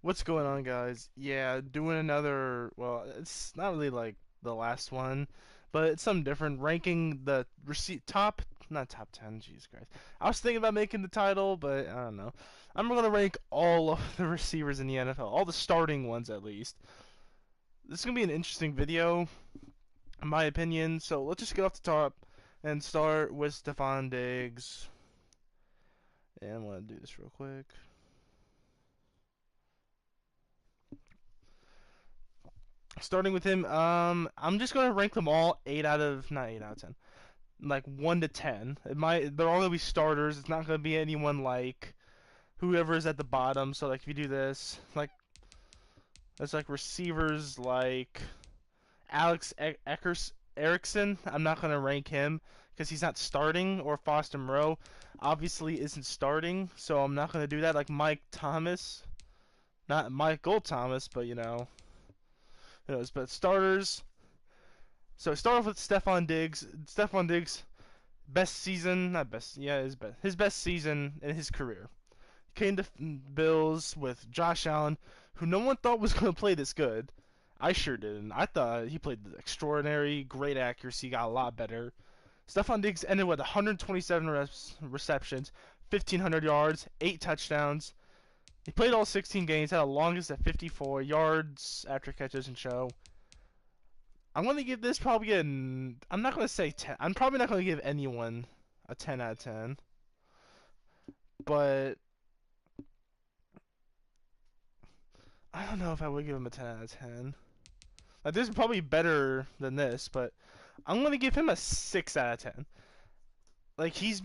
What's going on, guys? Yeah, doing another. Well, it's not really like the last one, but it's something different. Ranking the top, not top 10. Jesus Christ. I was thinking about making the title, but I don't know. I'm gonna rank all of the receivers in the NFL, all the starting ones at least. This is gonna be an interesting video, in my opinion. So let's just get off the top and start with Stefan Diggs. And I'm gonna do this real quick. Starting with him, I'm just gonna rank them all not 8 out of 10, like 1 to 10. They're all gonna be starters. It's not gonna be anyone like whoever is at the bottom. So like if you do this, like that's like receivers like Alex Erickson. I'm not gonna rank him because he's not starting, or Foster Moreau obviously isn't starting, so I'm not gonna do that. Like Mike Thomas, not Michael Thomas, but but starters. So start off with Stefan Diggs. Stefan Diggs, best season, not best, yeah, his best season in his career. He came to Bills with Josh Allen, who no one thought was going to play this good. I sure didn't. I thought he played extraordinary, great accuracy, got a lot better. Stefan Diggs ended with 127 receptions, 1,500 yards, 8 touchdowns. He played all 16 games, had a longest at 54 yards after catch doesn't show. I'm going to give this probably I'm not going to say 10. I'm probably not going to give anyone a 10 out of 10. But I don't know if I would give him a 10 out of 10. Like, this is probably better than this, but I'm going to give him a 6 out of 10. Like, he's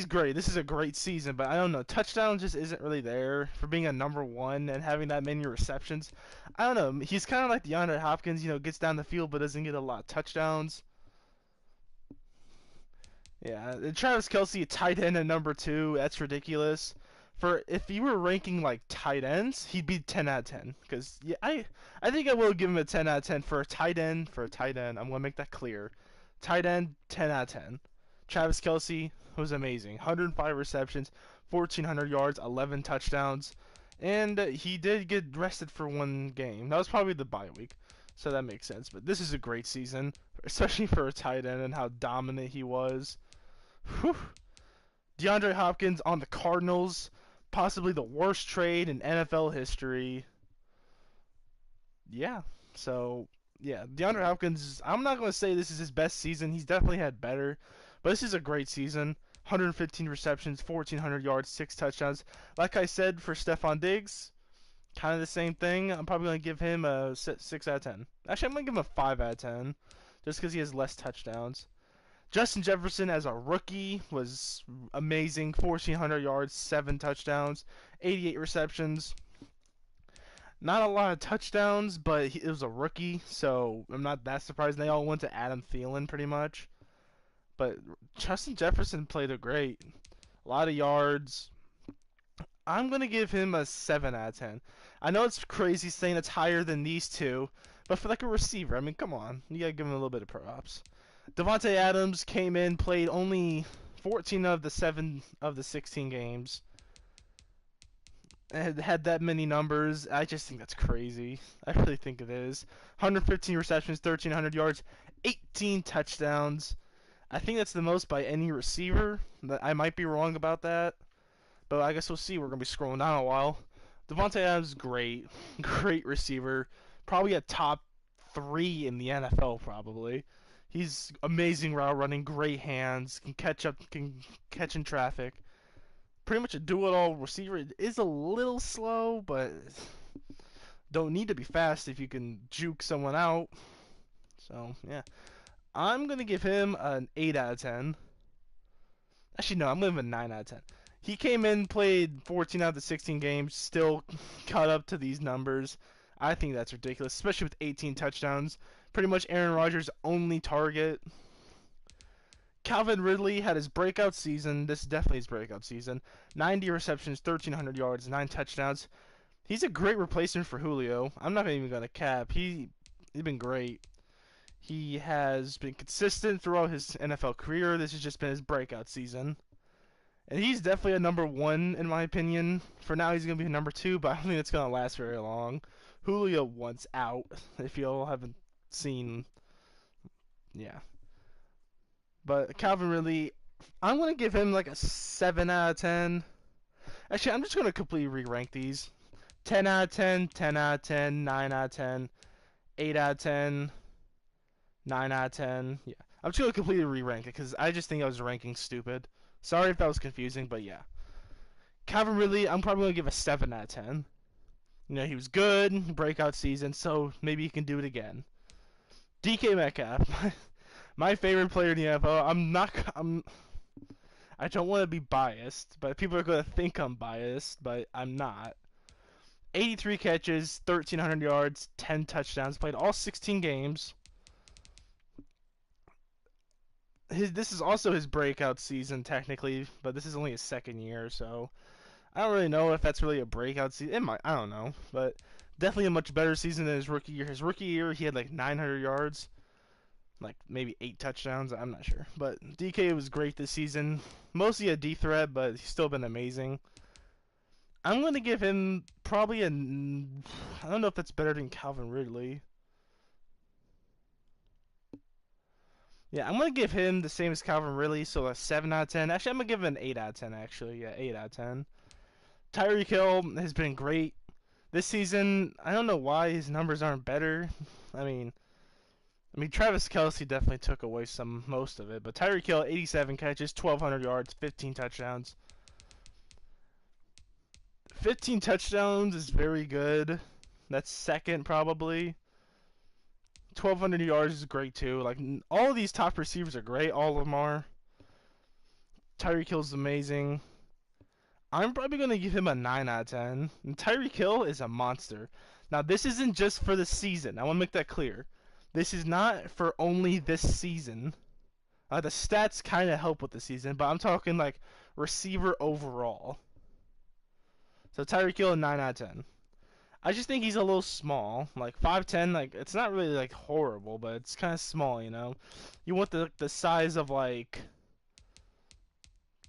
great. This is a great season, but I don't know. Touchdown just isn't really there for being a number one and having that many receptions. I don't know. He's kind of like DeAndre Hopkins, gets down the field but doesn't get a lot of touchdowns. Yeah, Travis Kelsey, tight end at number 2. That's ridiculous. For if you were ranking like tight ends, he'd be 10 out of 10. Because yeah, I think I will give him a 10 out of 10 for a tight end. For a tight end, I'm gonna make that clear. Tight end, 10 out of 10. Travis Kelsey was amazing. 105 receptions, 1,400 yards, 11 touchdowns, and he did get rested for 1 game. That was probably the bye week, so that makes sense. But this is a great season, especially for a tight end and how dominant he was. Whew. DeAndre Hopkins on the Cardinals, possibly the worst trade in NFL history. Yeah, so yeah, DeAndre Hopkins, I'm not going to say this is his best season. He's definitely had better, but this is a great season. 115 receptions, 1,400 yards, 6 touchdowns. Like I said for Stefan Diggs, kind of the same thing. I'm probably going to give him a 6 out of 10. Actually, I'm going to give him a 5 out of 10, just because he has less touchdowns. Justin Jefferson as a rookie was amazing. 1,400 yards, 7 touchdowns, 88 receptions. Not a lot of touchdowns, but it was a rookie, so I'm not that surprised. They all went to Adam Thielen pretty much. But Justin Jefferson played a great. A lot of yards. I'm going to give him a 7 out of 10. I know it's crazy saying it's higher than these two, but for like a receiver, I mean, come on. You got to give him a little bit of props. Devonte Adams came in, played only 14 of the 16 games. Had that many numbers. I just think that's crazy. I really think it is. 115 receptions, 1,300 yards, 18 touchdowns. I think that's the most by any receiver. I might be wrong about that, but I guess we'll see. We're going to be scrolling down a while. Devonte Adams, great. Great receiver. Probably a top 3 in the NFL, probably. He's amazing route running, great hands, can catch in traffic. Pretty much a do-it-all receiver. It is a little slow, but don't need to be fast if you can juke someone out. So, yeah. I'm going to give him an 8 out of 10. Actually, no, I'm going to give him a 9 out of 10. He came in, played 14 out of the 16 games, still caught up to these numbers. I think that's ridiculous, especially with 18 touchdowns. Pretty much Aaron Rodgers' only target. Calvin Ridley had his breakout season. This is definitely his breakout season. 90 receptions, 1,300 yards, 9 touchdowns. He's a great replacement for Julio. I'm not even going to cap. He's been great. He has been consistent throughout his NFL career. This has just been his breakout season. And he's definitely a number 1 in my opinion. For now, he's going to be a number 2, but I don't think it's going to last very long. Julio wants out, if you all haven't seen. Yeah. But Calvin Ridley, I'm going to give him like a 7 out of 10. Actually, I'm just going to completely re-rank these. 10 out of 10, 10 out of 10, 9 out of 10, 8 out of 10, 9 out of 10. Yeah. I'm just going to completely re-rank it because I just think I was ranking stupid. Sorry if that was confusing, but yeah. Calvin Ridley, I'm probably going to give a 7 out of 10. You know, he was good, breakout season, so maybe he can do it again. DK Metcalf, my favorite player in the NFL. I don't want to be biased, but people are going to think I'm biased, but I'm not. 83 catches, 1,300 yards, 10 touchdowns, played all 16 games. This is also his breakout season, technically, but this is only his second year, so I don't really know if that's really a breakout season. It might, I don't know, but definitely a much better season than his rookie year. His rookie year, he had like 900 yards, like maybe 8 touchdowns. I'm not sure, but DK was great this season. Mostly a D threat, but he's still been amazing. I'm going to give him probably I don't know if that's better than Calvin Ridley. Yeah, I'm going to give him the same as Calvin Ridley, so a 7 out of 10. Actually, I'm going to give him an 8 out of 10, actually. Yeah, 8 out of 10. Tyreek Hill has been great this season. I don't know why his numbers aren't better. I mean, Travis Kelsey definitely took away most of it, but Tyreek Hill, 87 catches, 1,200 yards, 15 touchdowns. 15 touchdowns is very good. That's second, probably. 1,200 yards is great, too. Like, all of these top receivers are great. All of them are. Tyreek Hill's amazing. I'm probably going to give him a 9 out of 10. And Tyreek Hill is a monster. Now, this isn't just for the season. I want to make that clear. This is not for only this season. The stats kind of help with the season, but I'm talking, like, receiver overall. So, Tyreek Hill, a 9 out of 10. I just think he's a little small. Like, 5'10", like, it's not really, like, horrible, but it's kind of small, you know? You want the size of, like,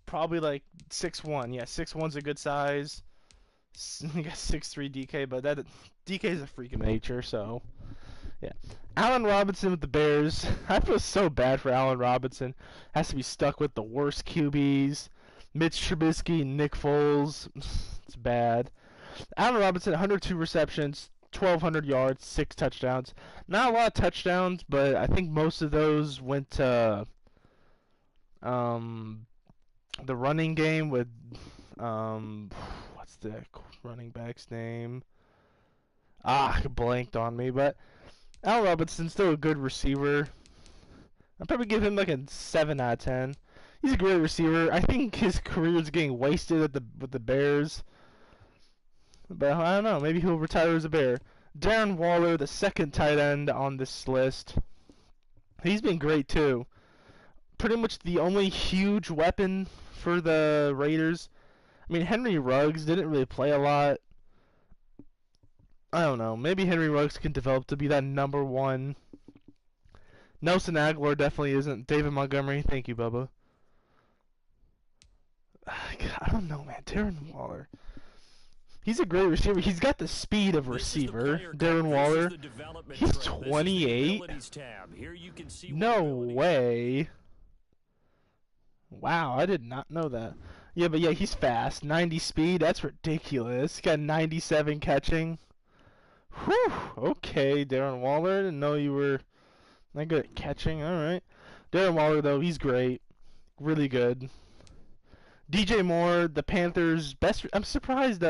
probably, like, 6'1". Yeah, 6'1's a good size. You got 6'3 DK, but DK is a freak of nature, so, yeah. Allen Robinson with the Bears. I feel so bad for Allen Robinson. Has to be stuck with the worst QBs. Mitch Trubisky, Nick Foles. It's bad. Allen Robinson, 102 receptions, 1,200 yards, 6 touchdowns. Not a lot of touchdowns, but I think most of those went to the running game with what's the running back's name? Blanked on me, but Allen Robinson's still a good receiver. I'd probably give him like a 7 out of 10. He's a great receiver. I think his career is getting wasted with the Bears. But I don't know. Maybe he'll retire as a Bear. Darren Waller, the second tight end on this list. He's been great too. Pretty much the only huge weapon for the Raiders. I mean, Henry Ruggs didn't really play a lot. I don't know. Maybe Henry Ruggs can develop to be that number 1. Nelson Aguilar definitely isn't. David Montgomery, thank you, Bubba. I don't know, man. Darren Waller. He's a great receiver. He's got the speed of receiver. Darren Waller. He's 28. No way. Wow, I did not know that. Yeah, but yeah, he's fast. 90 speed. That's ridiculous. He got 97 catching. Whew. Okay, Darren Waller. Didn't know you were not good at catching. All right. Darren Waller, though, he's great. Really good. DJ Moore, the Panthers' best. I'm surprised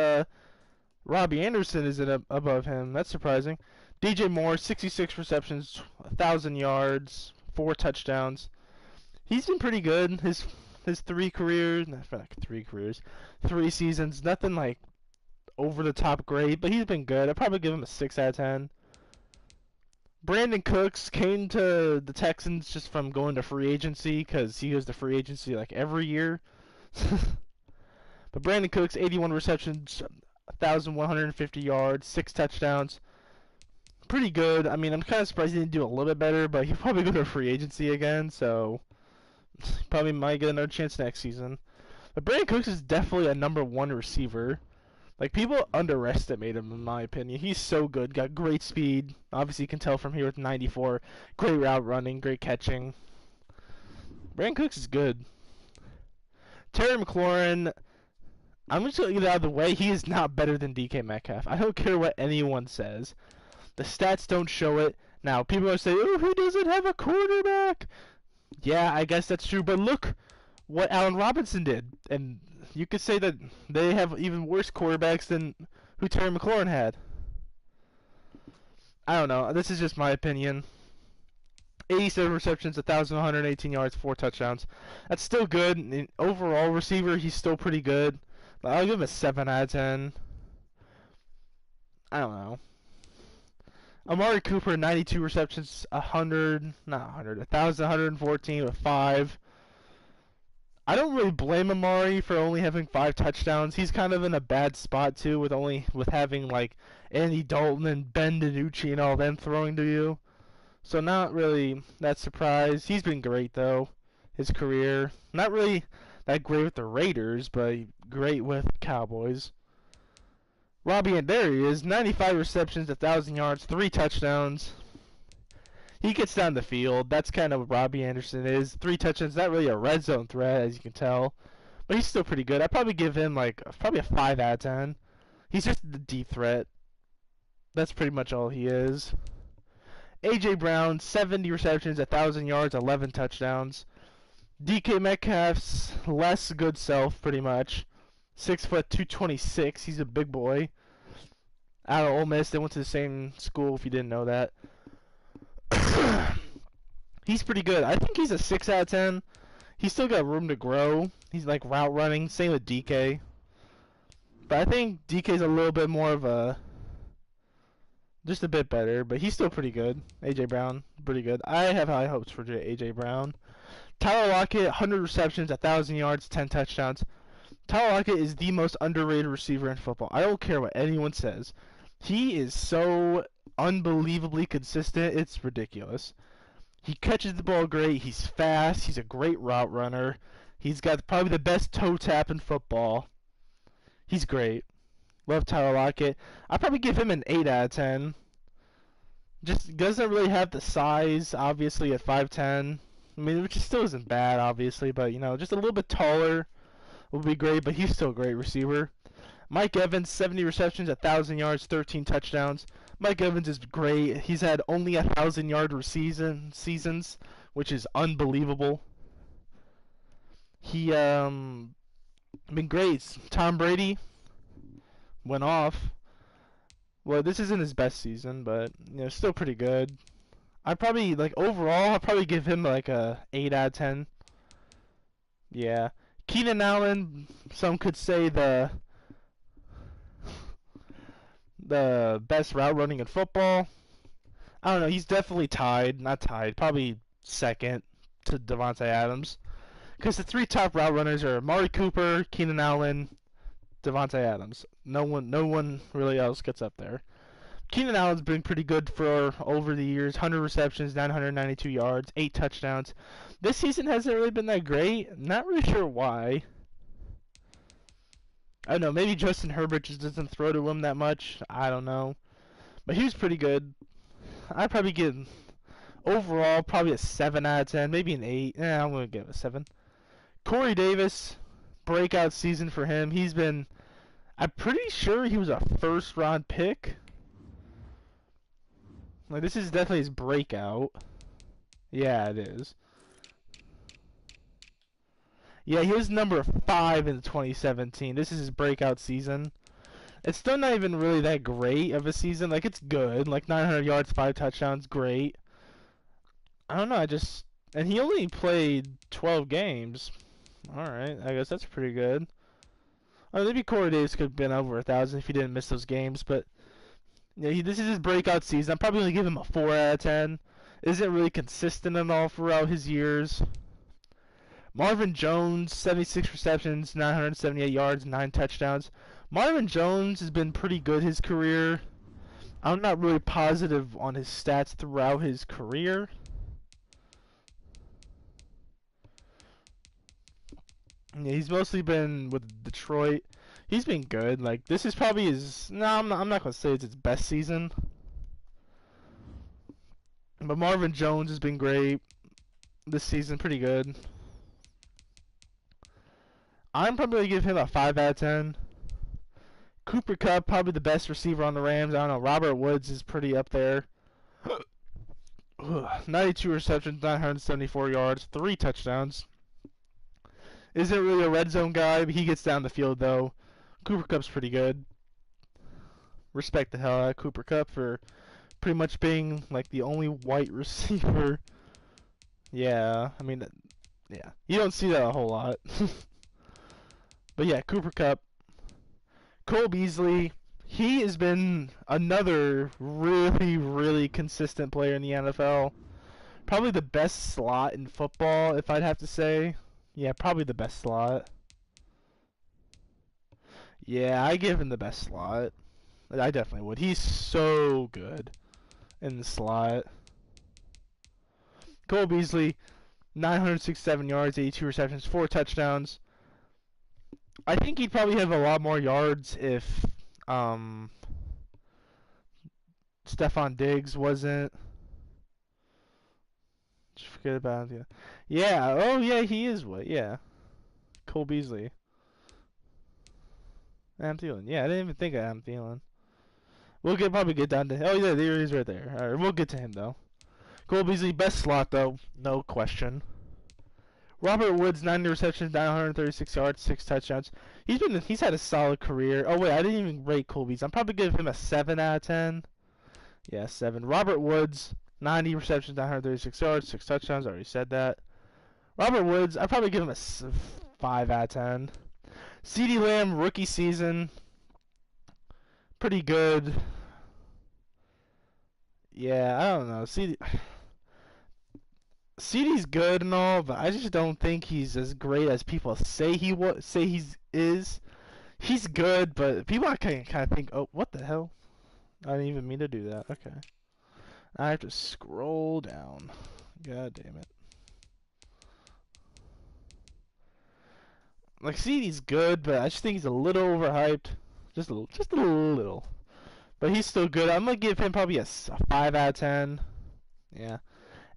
Robbie Anderson isn't above him. That's surprising. DJ Moore, 66 receptions, 1,000 yards, 4 touchdowns. He's been pretty good. His 3 careers, not like 3 careers, 3 seasons. Nothing like over the top great, but he's been good. I'd probably give him a 6 out of 10. Brandon Cooks came to the Texans just from going to free agency because he goes to free agency like every year. But Brandon Cooks, 81 receptions, 1,150 yards, 6 touchdowns. Pretty good. I mean, I'm kind of surprised he didn't do a little bit better, but he'll probably go to free agency again, so probably might get another chance next season. But Brandon Cooks is definitely a #1 receiver. Like, people underestimate him, in my opinion. He's so good. Got great speed. Obviously, you can tell from here with 94. Great route running. Great catching. Brandon Cooks is good. Terry McLaurin, I'm just going to get it out of the way. He is not better than DK Metcalf. I don't care what anyone says. The stats don't show it. Now, people are going to say, oh, he doesn't have a quarterback. Yeah, I guess that's true. But look what Allen Robinson did. And you could say that they have even worse quarterbacks than who Terry McLaurin had. I don't know. This is just my opinion. 87 receptions, 1,118 yards, 4 touchdowns. That's still good. And overall receiver, he's still pretty good. But I'll give him a 7 out of 10. I don't know. Amari Cooper, 92 receptions, 1,114 with 5. I don't really blame Amari for only having 5 touchdowns. He's kind of in a bad spot too, with having like Andy Dalton and Ben DiNucci and all them throwing to you. So not really that surprised. He's been great though, his career. Not really that great with the Raiders, but great with Cowboys. Robbie, and there he is, 95 receptions, 1,000 yards, 3 touchdowns. He gets down the field. That's kind of what Robbie Anderson is. 3 touchdowns, not really a red zone threat, as you can tell. But he's still pretty good. I'd probably give him probably a 5 out of 10. He's just the deep threat. That's pretty much all he is. A.J. Brown, 70 receptions, 1,000 yards, 11 touchdowns. DK Metcalf's less good self, pretty much. 6 foot, 226. He's a big boy. Out of Ole Miss. They went to the same school, if you didn't know that. He's pretty good. I think he's a 6 out of 10. He's still got room to grow. He's like route running. Same with DK. But I think DK's a little bit more of a... just a bit better. But he's still pretty good. A.J. Brown, pretty good. I have high hopes for A.J. Brown. Tyler Lockett, 100 receptions, 1,000 yards, 10 touchdowns. Tyler Lockett is the most underrated receiver in football. I don't care what anyone says. He is so unbelievably consistent. It's ridiculous. He catches the ball great. He's fast. He's a great route runner. He's got probably the best toe tap in football. He's great. Love Tyler Lockett. I'd probably give him an 8 out of 10. Just doesn't really have the size, obviously, at 5'10". I mean, which still isn't bad, obviously, but, you know, just a little bit taller would be great, but he's still a great receiver. Mike Evans, 70 receptions, 1,000 yards, 13 touchdowns. Mike Evans is great. He's had only 1,000-yard seasons, which is unbelievable. He been great. Tom Brady went off. Well, this isn't his best season, but you know, still pretty good. I'd probably overall, I'd probably give him like a 8 out of 10. Yeah. Keenan Allen, some could say the best route running in football. I don't know. He's definitely probably second to Devonte Adams. Because the 3 top route runners are Amari Cooper, Keenan Allen, Devonte Adams. No one really else gets up there. Keenan Allen's been pretty good for over the years. 100 receptions, 992 yards, 8 touchdowns. This season hasn't really been that great. Not really sure why. I don't know. Maybe Justin Herbert just doesn't throw to him that much. I don't know. But he was pretty good. I'd probably give overall probably a 7 out of 10. Maybe an 8. I'm going to give it a 7. Corey Davis, breakout season for him. I'm pretty sure he was a first-round pick. Like, this is definitely his breakout. Yeah, it is. Yeah, he was number 5 in 2017. This is his breakout season. It's still not even really that great of a season. Like, it's good. Like, 900 yards, 5 touchdowns, great. I don't know, and he only played 12 games. Alright, I guess that's pretty good. Maybe Corey Davis could have been over 1,000 if he didn't miss those games, but... yeah, this is his breakout season. I'm probably going to give him a 4 out of 10. Isn't really consistent at all throughout his years. Marvin Jones, 76 receptions, 978 yards, 9 touchdowns. Marvin Jones has been pretty good his career. I'm not really positive on his stats throughout his career. Yeah, he's mostly been with Detroit. He's been good. Like, this is probably his. No, I'm not gonna say it's his best season. But Marvin Jones has been great this season, pretty good. I'm probably gonna give him a 5 out of 10. Cooper Kupp, probably the best receiver on the Rams. I don't know. Robert Woods is pretty up there. 92 receptions, 974 yards, 3 touchdowns. Isn't really a red zone guy, but he gets down the field though. Cooper Kupp's pretty good. Respect the hell out of Cooper Kupp for pretty much being like the only white receiver. Yeah, I mean, yeah, you don't see that a whole lot. But yeah, Cooper Kupp. Cole Beasley, he has been another really, really consistent player in the NFL. Probably the best slot in football, if I'd have to say. Yeah, probably the best slot. Yeah, I give him the best slot. I definitely would. He's so good in the slot. Cole Beasley, 967 yards, 82 receptions, 4 touchdowns. I think he'd probably have a lot more yards if Stefan Diggs wasn't. Just forget about it. Yeah. Oh yeah, he is what? Yeah. Cole Beasley. Adam Thielen. Yeah, I didn't even think of Adam Thielen. We'll probably get down to. Oh yeah, there he is right there. All right, we'll get to him though. Cole Beasley, best slot though, no question. Robert Woods, 90 receptions, 936 yards, 6 touchdowns. He's had a solid career. Oh wait, I didn't even rate Cole Beasley. I'm probably giving him a 7 out of 10. Yeah, 7. Robert Woods, 90 receptions, 936 yards, 6 touchdowns. I already said that. Robert Woods, I'd probably give him a 5 out of 10. CeeDee Lamb, rookie season, pretty good. Yeah, I don't know. CeeDee's good and all, but I just don't think he's as great as people say is. He's good, but people kind of think, oh, what the hell? I didn't even mean to do that. Okay. I have to scroll down. God damn it. Like, CeeDee's good, but I just think he's a little overhyped. Just a little. But he's still good. I'm going to give him probably a 5 out of 10. Yeah.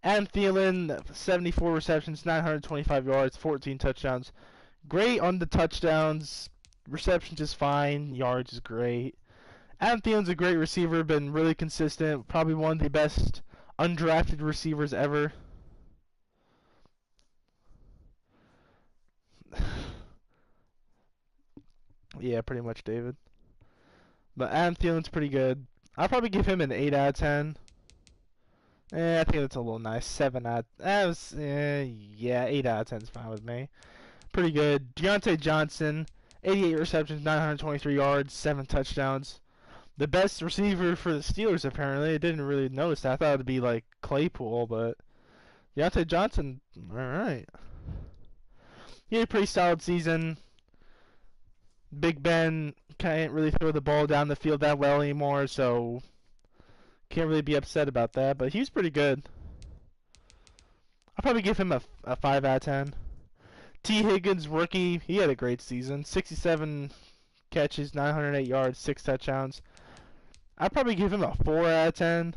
Adam Thielen, 74 receptions, 925 yards, 14 touchdowns. Great on the touchdowns. Receptions is fine. Yards is great. Adam Thielen's a great receiver, been really consistent. Probably one of the best undrafted receivers ever. Yeah, pretty much, David. But Adam Thielen's pretty good. I'll probably give him an 8 out of 10. I think that's a little nice. 7 out. Yeah, 8 out of 10 is fine with me. Pretty good. Deontay Johnson, 88 receptions, 923 yards, 7 touchdowns. The best receiver for the Steelers, apparently. I didn't really notice that. I thought it'd be like Claypool, but Deontay Johnson, alright. He had a pretty solid season. Big Ben can't really throw the ball down the field that well anymore, so can't really be upset about that, but he was pretty good. I'll probably give him a 5 out of 10. T. Higgins, rookie, he had a great season. 67 catches, 908 yards, 6 touchdowns. I'd probably give him a 4 out of 10.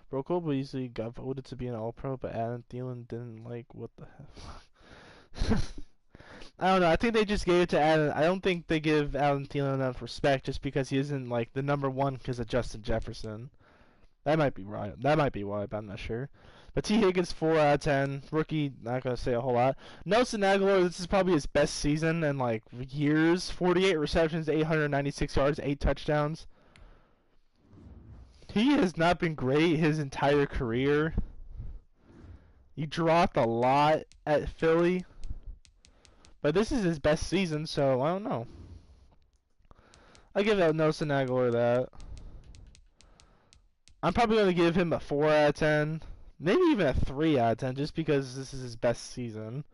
Bro, Cole Beasley got voted to be an All-Pro, but Adam Thielen didn't. Like, what the hell? I don't know. I think they just gave it to Adam. I don't think they give Adam Thielen enough respect just because he isn't like the number 1 because of Justin Jefferson. That might be right. That might be why, but I'm not sure. But T. Higgins, 4 out of 10. Rookie, not going to say a whole lot. Nelson Aguilera, this is probably his best season in like years. 48 receptions, 896 yards, 8 touchdowns. He has not been great his entire career. He dropped a lot at Philly. But this is his best season, so I don't know. I give Nelson Aguilera that. I'm probably going to give him a 4 out of 10. Maybe even a 3 out of 10 just because this is his best season.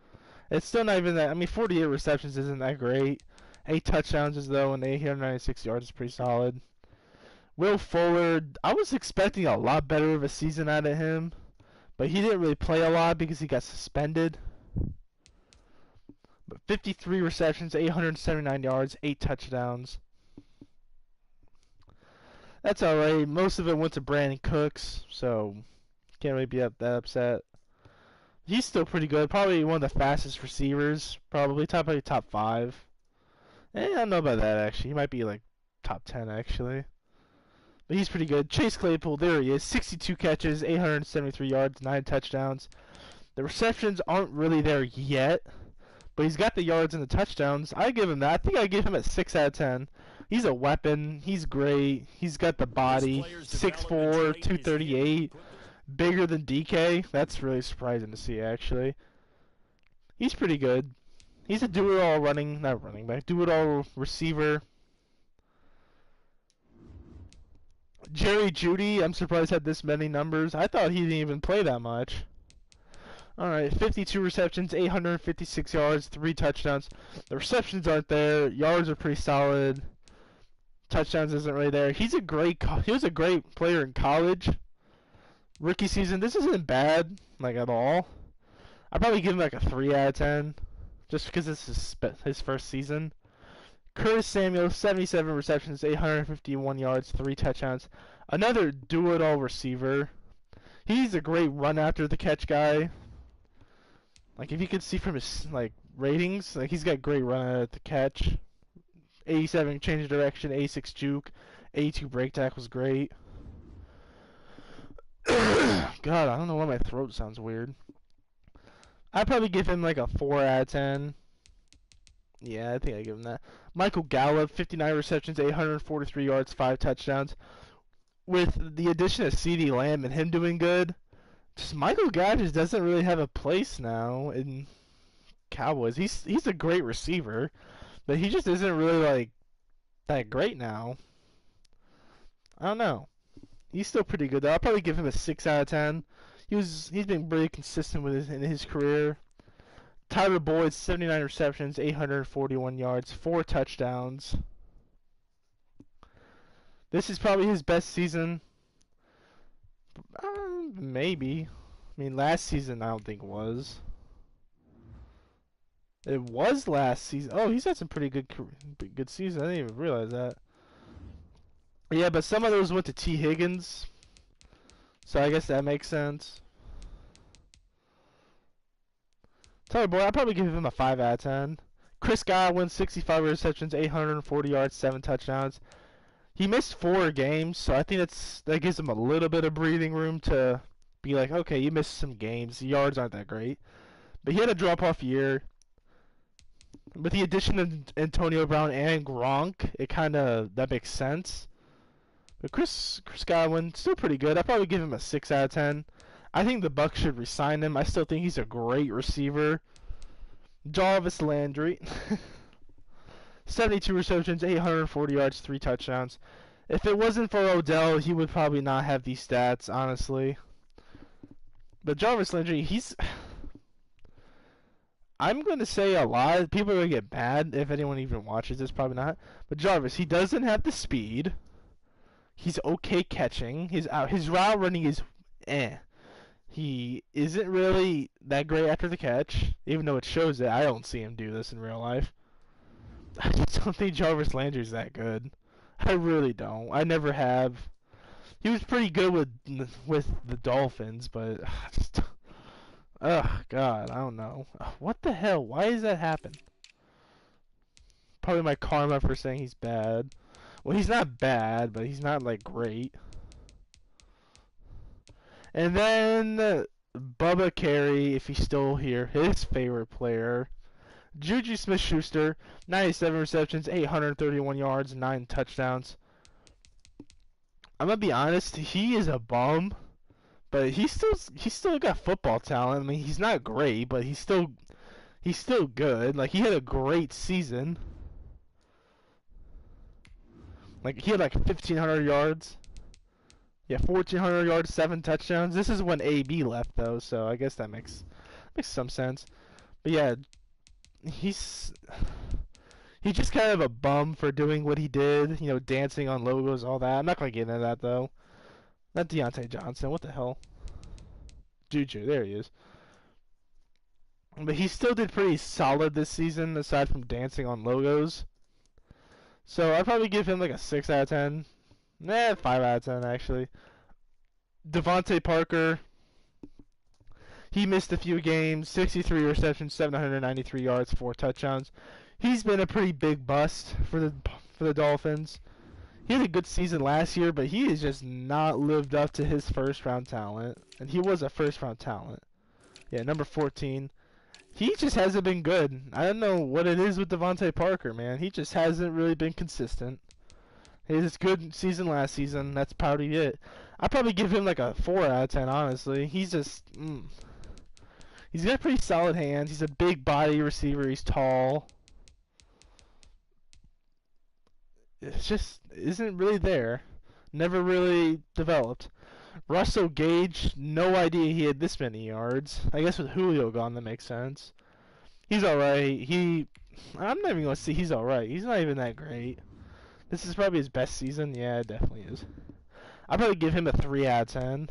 It's still not even that. I mean, 48 receptions isn't that great. 8 touchdowns is though, and 896 yards is pretty solid. Will Fuller, I was expecting a lot better of a season out of him, but he didn't really play a lot because he got suspended. But 53 receptions, 879 yards, 8 touchdowns. That's alright. Most of it went to Brandon Cooks, so can't really be that upset. He's still pretty good. Probably one of the fastest receivers. Probably top 5. I don't know about that, actually. He might be like top 10, actually. But he's pretty good. Chase Claypool, there he is. 62 catches, 873 yards, 9 touchdowns. The receptions aren't really there yet, but he's got the yards and the touchdowns. I give him that. I think I give him a 6 out of 10. He's a weapon. He's great. He's got the body. 6'4", 238. Bigger than DK. That's really surprising to see, actually. He's pretty good. He's a do-it-all not running back, do-it-all receiver. Jerry Judy, I'm surprised had this many numbers. I thought he didn't even play that much. Alright, 52 receptions, 856 yards, 3 touchdowns. The receptions aren't there. Yards are pretty solid. Touchdowns isn't really there. He was a great player in college. Rookie season, this isn't bad, like at all. I'd probably give him like a 3 out of 10, just because this is his first season. Curtis Samuel, 77 receptions, 851 yards, 3 touchdowns. Another do-it-all receiver. He's a great run after the catch guy. Like if you could see from his ratings, like he's got great run at the catch. 87 change of direction, 86 juke, 82 break tackle was great. God, I don't know why my throat sounds weird. I'd probably give him like a 4 out of 10. Yeah, I think I give him that. Michael Gallup, 59 receptions, 843 yards, 5 touchdowns. With the addition of CeeDee Lamb and him doing good, Michael Gallup just doesn't really have a place now in Cowboys. He's a great receiver, but he just isn't really like that great now. I don't know. He's still pretty good though. I'll probably give him a 6 out of 10. He's been pretty consistent in his career. Tyler Boyd, 79 receptions, 841 yards, 4 touchdowns. This is probably his best season. Maybe. I mean, last season I don't think it was. It was last season. Oh, he's had some pretty good season. I didn't even realize that. Yeah, but some of those went to T. Higgins. So I guess that makes sense. Tyler Boyd, I'd probably give him a 5 out of 10. Chris Godwin, 65 receptions, 840 yards, 7 touchdowns. He missed 4 games, so I think that gives him a little bit of breathing room to be like, okay, you missed some games. The yards aren't that great. But he had a drop-off year. With the addition of Antonio Brown and Gronk, that makes sense. But Chris Godwin, still pretty good. I'd probably give him a 6 out of 10. I think the Bucs should re-sign him. I still think he's a great receiver. Jarvis Landry, 72 receptions, 840 yards, 3 touchdowns. If it wasn't for Odell, he would probably not have these stats, honestly. But Jarvis Landry, I'm going to say a lot. People are going to get mad if anyone even watches this. Probably not. But Jarvis, he doesn't have the speed. He's okay catching. His route running is eh. He isn't really that great after the catch, even though it shows it. I don't see him do this in real life. I just don't think Jarvis Landry's that good. I really don't. I never have. He was pretty good with the Dolphins, but God, I don't know. What the hell? Why does that happen? Probably my karma for saying he's bad. Well, he's not bad, but he's not like great. And then Bubba Carey, if he's still here, his favorite player. Juju Smith-Schuster, 97 receptions, 831 yards, 9 touchdowns. I'm gonna be honest, he is a bum, but he's still got football talent. I mean, he's not great, but he's still good. Like, he had a great season. Like, he had like 1,500 yards. Yeah, 1,400 yards, 7 touchdowns. This is when AB left, though, so I guess that makes some sense. But yeah, he's just kind of a bum for doing what he did. You know, dancing on logos, all that. I'm not gonna get into that though. Not Deontay Johnson. What the hell? Juju, there he is. But he still did pretty solid this season, aside from dancing on logos. So I'd probably give him like a 6 out of 10. 5 out of 10 actually. Devonta Parker, he missed a few games. 63 receptions, 793 yards, 4 touchdowns. He's been a pretty big bust for the Dolphins. He had a good season last year, but he has just not lived up to his first-round talent. And he was a first-round talent. Yeah, number 14. He just hasn't been good. I don't know what it is with Devontae Parker, man. He just hasn't really been consistent. He had his good season last season. That's probably it. I'd probably give him like a 4 out of 10, honestly. He's just... He's got pretty solid hands. He's a big body receiver. He's tall. It's just isn't really there. Never really developed. Russell Gage, no idea he had this many yards. I guess with Julio gone, that makes sense. He's alright. I'm not even going to say he's alright. He's not even that great. This is probably his best season. Yeah, it definitely is. I'd probably give him a 3 out of 10.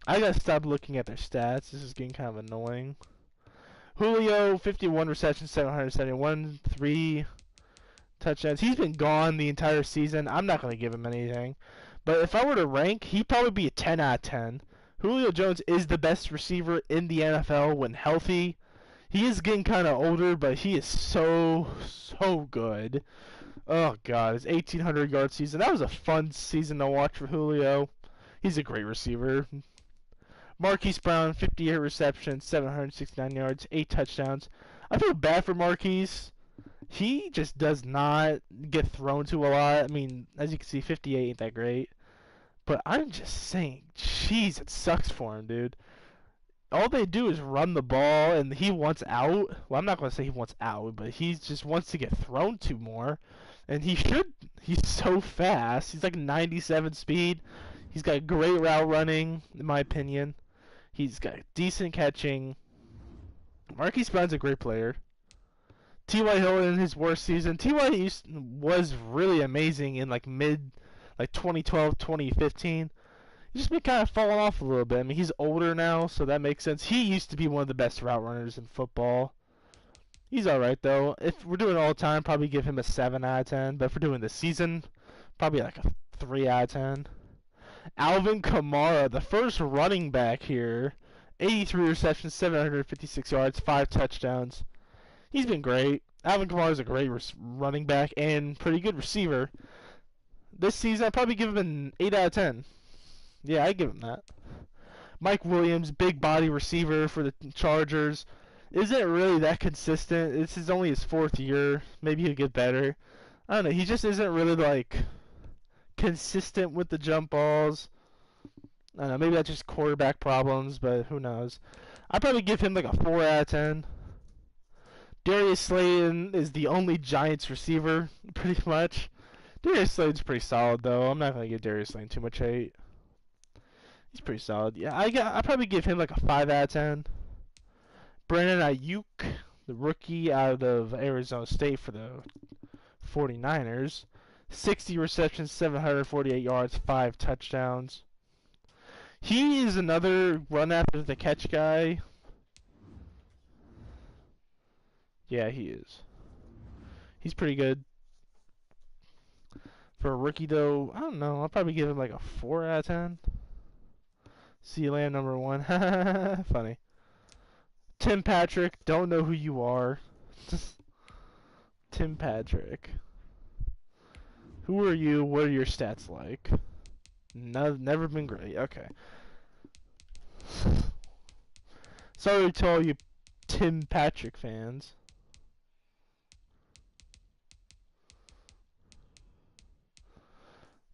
I gotta stop looking at their stats. This is getting kind of annoying. Julio, 51 receptions, 771, 3 touchdowns. He's been gone the entire season. I'm not going to give him anything. But if I were to rank, he'd probably be a 10 out of 10. Julio Jones is the best receiver in the NFL when healthy. He is getting kind of older, but he is so good. Oh, God. His 1,800-yard season. That was a fun season to watch for Julio. He's a great receiver. Marquis Brown, 58 receptions, 769 yards, 8 touchdowns. I feel bad for Marquis. He just does not get thrown to a lot. I mean, as you can see, 58 ain't that great. But I'm just saying, jeez, it sucks for him, dude. All they do is run the ball, and he wants out. Well, I'm not going to say he wants out, but he just wants to get thrown to more. And he should. He's so fast. He's like 97 speed. He's got great route running, in my opinion. He's got decent catching. Marquis Brown's a great player. T.Y. Hill in his worst season. T.Y. was really amazing in like 2012, 2015. He's just been kind of falling off a little bit. I mean, he's older now, so that makes sense. He used to be one of the best route runners in football. He's alright, though. If we're doing all time, probably give him a 7 out of 10. But if we're doing the season, probably like a 3 out of 10. Alvin Kamara, the first running back here. 83 receptions, 756 yards, 5 touchdowns. He's been great. Alvin Kamara is a great running back and pretty good receiver. This season, I'd probably give him an 8 out of 10. Yeah, I'd give him that. Mike Williams, big body receiver for the Chargers. Isn't really that consistent. This is only his 4th year. Maybe he'll get better. I don't know. He just isn't really, like, consistent with the jump balls. I don't know. Maybe that's just quarterback problems, but who knows. I'd probably give him, like, a 4 out of 10. Darius Slayton is the only Giants receiver, pretty much. Darius Slayton's pretty solid, though. I'm not going to give Darius Slayton too much hate. He's pretty solid. Yeah, I'd probably give him like a 5 out of 10. Brandon Ayuk, the rookie out of Arizona State for the 49ers. 60 receptions, 748 yards, 5 touchdowns. He is another run after the catch guy. Yeah, he is. He's pretty good. For a rookie, though, I don't know. I'll probably give him like a 4 out of 10. C Lamb number 1. Funny. Tim Patrick, don't know who you are. Tim Patrick. Who are you? What are your stats like? No, never been great. Okay. Sorry to all you Tim Patrick fans.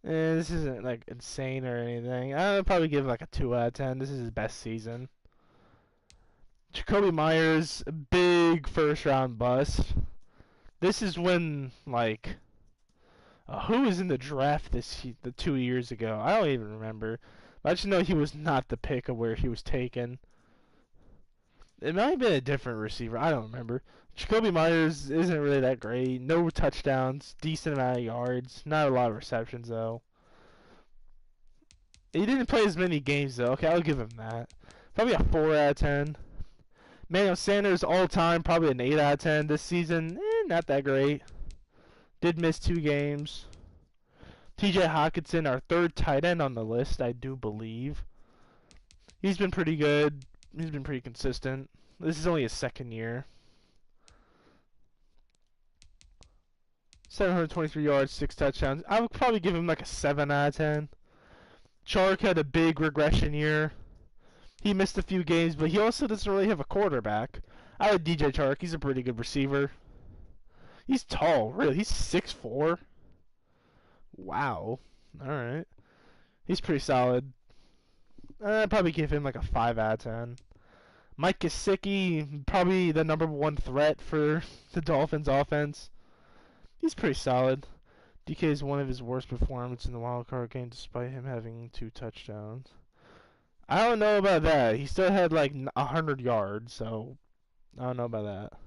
This isn't like insane or anything. I'd probably give him like a 2 out of 10. This is his best season. Jacoby Myers, big first round bust. This is when like who was in the draft the 2 years ago? I don't even remember. But I just know he was not the pick of where he was taken. It might have been a different receiver. I don't remember. Jacoby Myers isn't really that great. No touchdowns. Decent amount of yards. Not a lot of receptions, though. He didn't play as many games, though. Okay, I'll give him that. Probably a 4 out of 10. Manuel Sanders all time probably an 8 out of 10. This season, not that great. Did miss 2 games. TJ Hawkinson, our third tight end on the list, I do believe. He's been pretty good. He's been pretty consistent. This is only his second year. 723 yards, 6 touchdowns. I would probably give him like a 7 out of 10. Chark had a big regression year. He missed a few games, but he also doesn't really have a quarterback. I like DJ Chark. He's a pretty good receiver. He's tall, really. He's 6'4". Wow. All right. He's pretty solid. I'd probably give him like a 5 out of 10. Mike Gesicki, probably the number 1 threat for the Dolphins offense. He's pretty solid. DK is one of his worst performances in the wild card game despite him having 2 touchdowns. I don't know about that. He still had like 100 yards, so I don't know about that.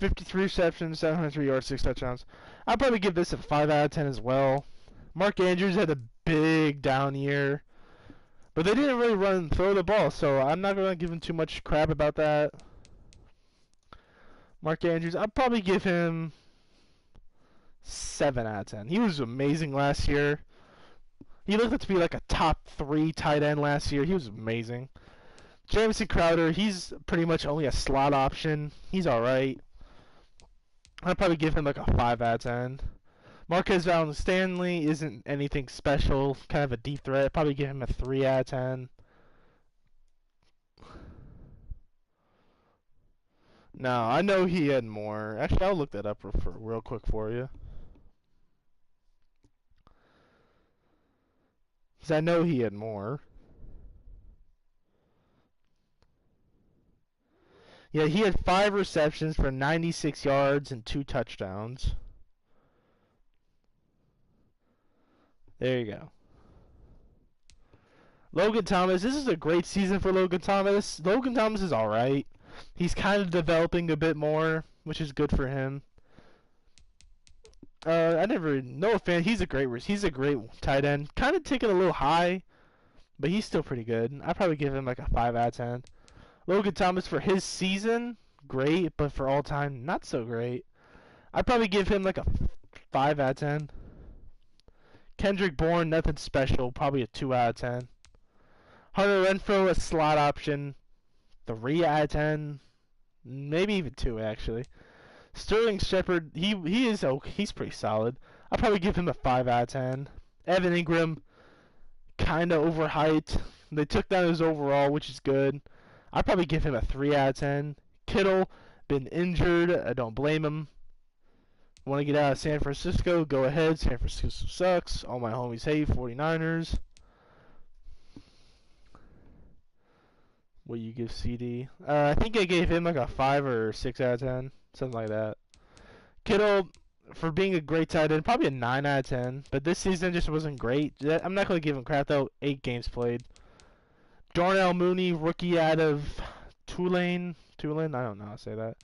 53 receptions, 703 yards, 6 touchdowns. I'll probably give this a 5 out of 10 as well. Mark Andrews had a big down year, but they didn't really run and throw the ball, so I'm not going to give him too much crap about that. Mark Andrews, I'll probably give him 7 out of 10. He was amazing last year. He looked to be like a top 3 tight end last year. He was amazing. Jamison Crowder, he's pretty much only a slot option. He's alright. I'd probably give him like a 5 out of 10. Marquez Valdes-Scantling isn't anything special. Kind of a deep threat. I'd probably give him a 3 out of 10. No, I know he had more. Actually, I'll look that up real quick for you. Because I know he had more. Yeah, he had 5 receptions for 96 yards and 2 touchdowns. There you go. Logan Thomas, this is a great season for Logan Thomas. Logan Thomas is alright. He's kind of developing a bit more, which is good for him. No offense, he's a great tight end. Kind of taking a little high, but he's still pretty good. I'd probably give him like a 5 out of 10. Logan Thomas for his season, great, but for all time, not so great. I'd probably give him like a 5 out of 10. Kendrick Bourne, nothing special, probably a 2 out of 10. Hunter Renfrow, a slot option, 3 out of 10, maybe even 2 actually. Sterling Shepard, he's pretty solid. I'll probably give him a 5 out of 10. Evan Ingram, kind of overhyped. They took down his overall, which is good. I'd probably give him a 3 out of 10. Kittle, been injured. I don't blame him. Want to get out of San Francisco? Go ahead. San Francisco sucks. All my homies hate 49ers. What you give CD? I think I gave him like a 5 or 6 out of 10. Something like that. Kittle, for being a great tight end, probably a 9 out of 10. But this season just wasn't great. I'm not going to give him crap though. 8 games played. Darnell Mooney, rookie out of Tulane. I don't know how to say that.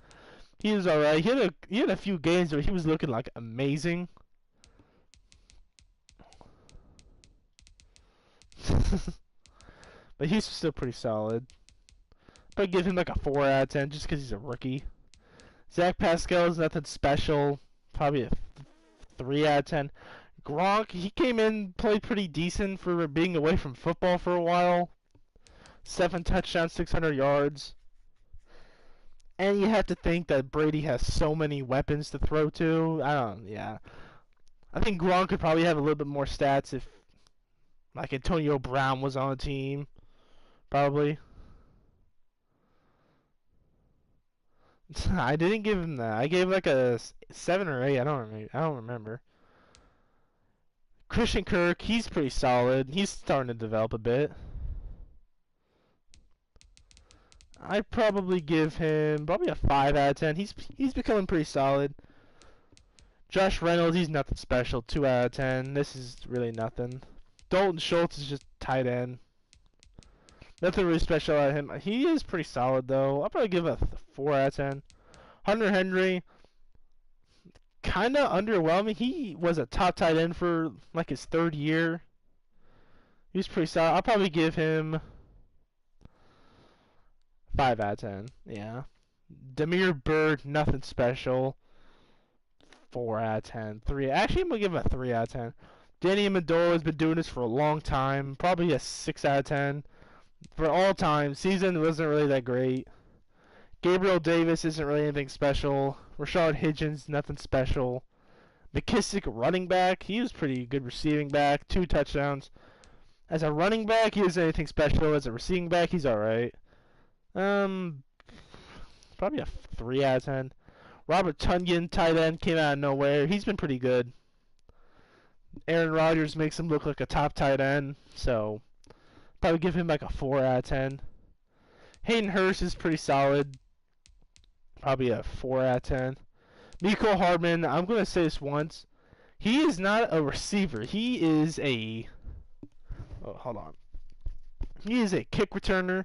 He was alright. He had a few games where he was looking like amazing. But he's still pretty solid. But I'd give him like a 4 out of 10 just because he's a rookie. Zach Pascal is nothing special. Probably a 3 out of 10. Gronk, he came in, played pretty decent for being away from football for a while. 7 touchdowns, 600 yards. And you have to think that Brady has so many weapons to throw to. I think Gronk could probably have a little bit more stats if, like, Antonio Brown was on the team. Probably. I didn't give him that. I gave like a 7 or 8. I don't remember. Christian Kirk, he's pretty solid. He's starting to develop a bit. I'd probably give him probably a 5 out of 10. He's becoming pretty solid. Josh Reynolds, he's nothing special. 2 out of 10. This is really nothing. Dalton Schultz is just tight end. Nothing really special out of him. He is pretty solid though. I'll probably give a 4 out of 10. Hunter Henry, kind of underwhelming. He was a top tight end for like his 3rd year. He's pretty solid. I'll probably give him 5 out of 10. Yeah. Demir Bird, nothing special. 4 out of 10. 3. Actually, I'm going to give him a 3 out of 10. Danny Amendola has been doing this for a long time. Probably a 6 out of 10. For all time, season wasn't really that great. Gabriel Davis isn't really anything special. Rashard Higgins, nothing special. McKissick, running back, he was pretty good receiving back. 2 touchdowns. As a running back, he isn't anything special. As a receiving back, he's alright. Probably a 3 out of 10. Robert Tonyan, tight end, came out of nowhere. He's been pretty good. Aaron Rodgers makes him look like a top tight end, so probably give him like a 4 out of 10. Hayden Hurst is pretty solid. Probably a 4 out of 10. Miko Hardman, I'm going to say this once. He is not a receiver. He is a... Oh, hold on. He is a kick returner.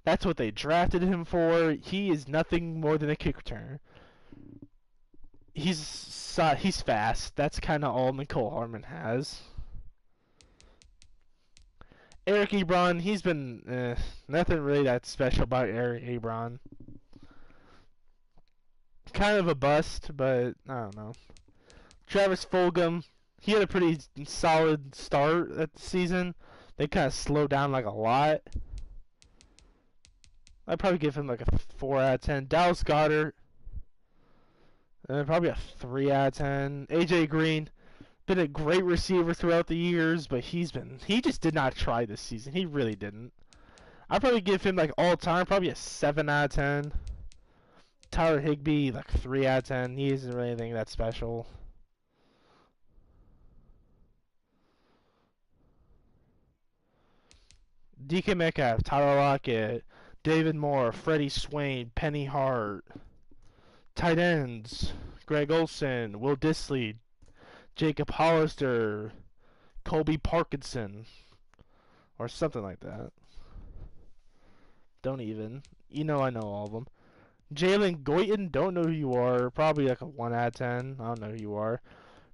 That's what they drafted him for. He is nothing more than a kick returner. He's fast. That's kind of all Miko Hardman has. Eric Ebron, he's been nothing really that special about Eric Ebron. Kind of a bust, but I don't know. Travis Fulgham, he had a pretty solid start at the season. They kind of slowed down like a lot. I'd probably give him like a 4 out of 10. Dallas Goedert, probably a 3 out of 10. AJ Green, been a great receiver throughout the years, but he just did not try this season. He really didn't. I'd probably give him like all time, probably a 7 out of 10. Tyler Higbee, like 3 out of 10. He isn't really anything that special. DK Metcalf, Tyler Lockett, David Moore, Freddie Swain, Penny Hart. Tight ends, Greg Olsen, Will Dissly, Jacob Hollister, Colby Parkinson, or something like that. Don't even. You know I know all of them. Jalen Goyton, don't know who you are. Probably like a 1 out of 10. I don't know who you are.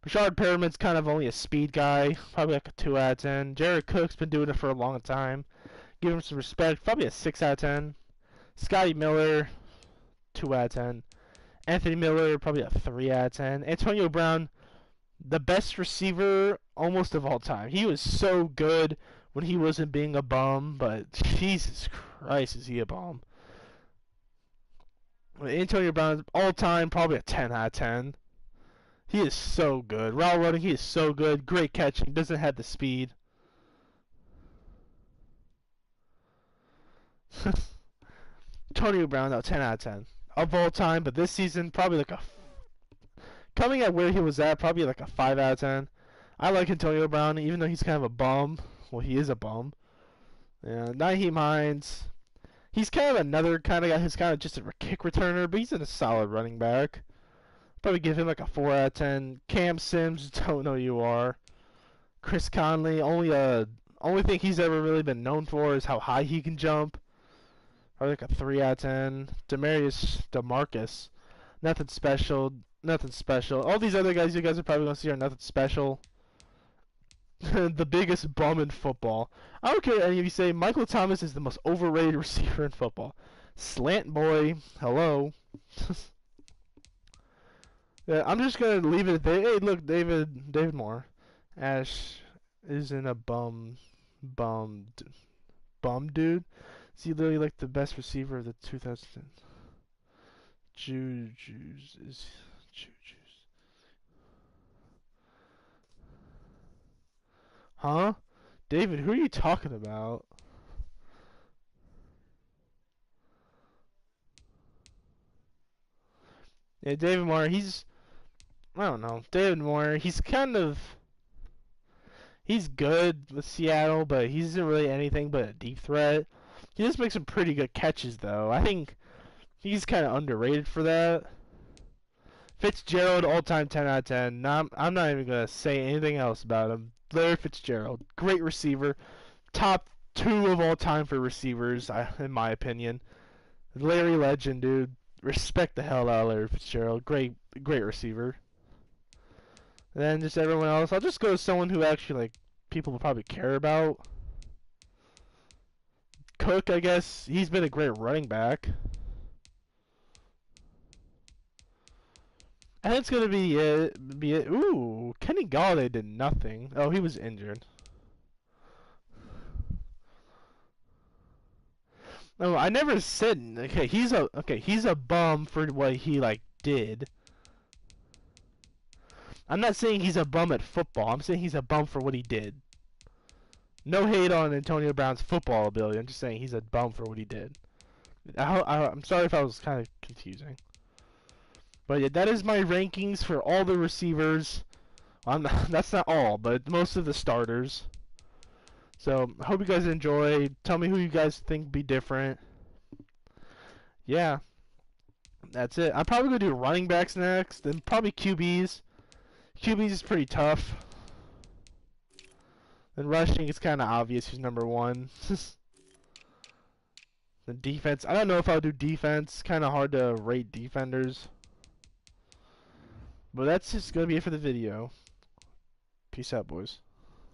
Rashard Perriman's kind of only a speed guy. Probably like a 2 out of 10. Jared Cook's been doing it for a long time. Give him some respect. Probably a 6 out of 10. Scotty Miller, 2 out of 10. Anthony Miller, probably a 3 out of 10. Antonio Brown, the best receiver almost of all time. He was so good when he wasn't being a bum, but Jesus Christ, is he a bum. Antonio Brown, all time, probably a 10 out of 10. He is so good. Route running, he is so good. Great catching, doesn't have the speed. Antonio Brown, though, 10 out of 10. Of all time, but this season, probably like a... Coming at where he was at, probably like a 5 out of 10. I like Antonio Brown, even though he's kind of a bum. Well, he is a bum. Yeah, Nyheim Hines. He's kind of another kind of guy who's kind of just a kick returner, but he's a solid running back. Probably give him like a 4 out of 10. Cam Sims, don't know who you are. Chris Conley, only thing he's ever really been known for is how high he can jump. Probably like a 3 out of 10. DeMarcus, nothing special. Nothing special. All these other guys you guys are probably going to see are nothing special. The biggest bum in football. I don't care what any of you say. Michael Thomas is the most overrated receiver in football. Slant boy. Hello. Yeah, I'm just going to leave it there. Hey, look, David Moore. Ash isn't a bum dude. Is he literally like the best receiver of the 2010s? Juju's is Juju's. Huh? David, who are you talking about? Yeah, David Moore, I don't know. David Moore, he's good with Seattle, but he isn't really anything but a deep threat. He does make some pretty good catches, though. I think he's kind of underrated for that. Fitzgerald, all-time 10 out of 10. I'm not even going to say anything else about him. Larry Fitzgerald, great receiver. Top 2 of all time for receivers, in my opinion. Larry Legend, dude. Respect the hell out of Larry Fitzgerald. Great receiver. And then just everyone else. I'll just go with someone who actually, like, people will probably care about. Cook, I guess he's been a great running back. And it's gonna be it. Ooh, Kenny Galladay did nothing. Oh, he was injured. No, I never said. Okay, he's a bum for what he like did. I'm not saying he's a bum at football. I'm saying he's a bum for what he did. No hate on Antonio Brown's football ability. I'm just saying he's a bum for what he did. I'm sorry if I was kind of confusing. But yeah, that is my rankings for all the receivers. That's not all, but most of the starters. So, I hope you guys enjoy. Tell me who you guys think be different. Yeah, that's it. I'm probably going to do running backs next, then probably QBs. QBs is pretty tough. Then rushing, it's kind of obvious who's number one. Then defense, I don't know if I'll do defense. Kind of hard to rate defenders. But that's just going to be it for the video. Peace out, boys.